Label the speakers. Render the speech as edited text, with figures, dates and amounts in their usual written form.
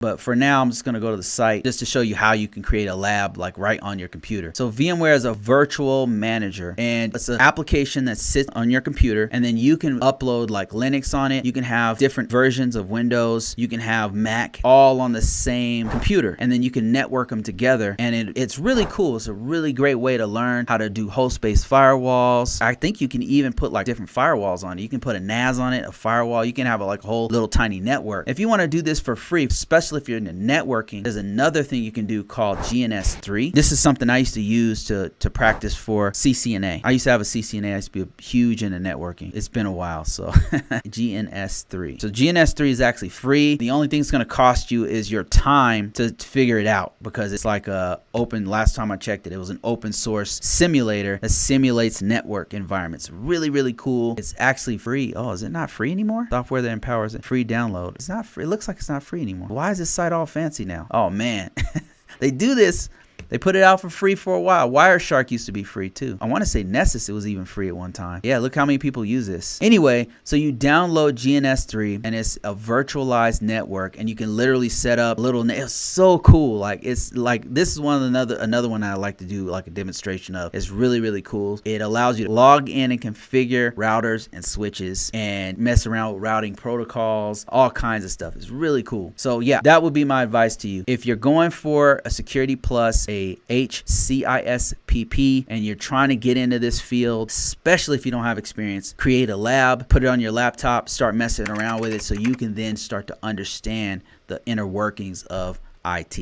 Speaker 1: But for now, I'm just going to go to the site just to show you how you can create a lab like right on your computer. So VMware is a virtual manager, and it's an application that sits on your computer, and then you can upload like Linux on it. You can have different versions of Windows. You can have Mac all on the same computer, and then you can network them together. And it's really cool. It's a really great way to learn how to do host-based firewalls. I think you can even put like different firewalls on it. You can put a NAS on it, a firewall. You can have like a whole little tiny network. If you want to do this for free, especially if you're into networking, there's another thing you can do called GNS3. This is something I used to use to practice for CCNA. I used to have a CCNA. I used to be huge into networking. It's been a while, so GNS3. So GNS3 is actually free. The only thing it's going to cost you is your time to figure it out, because it's like a open, last time I checked it, it was an open source simulator that simulates network environments. Really, really cool. It's actually free. Oh, is it not free anymore? Software that empowers it. Free download. It's not free. It looks like it's not free anymore. Why is this site all fancy now? Oh man. They do this. They put it out for free for a while. Wireshark used to be free too. I want to say Nessus, it was even free at one time. Yeah, look how many people use this. Anyway, so you download GNS3, and it's a virtualized network, and you can literally set up little, it's so cool. Like, it's like, this is one of another one I like to do like a demonstration of. It's really, really cool. It allows you to log in and configure routers and switches and mess around with routing protocols, all kinds of stuff. It's really cool. So yeah, that would be my advice to you. If you're going for a Security Plus, a HCISPP, and you're trying to get into this field, especially if you don't have experience, create a lab, put it on your laptop, start messing around with it so you can then start to understand the inner workings of IT.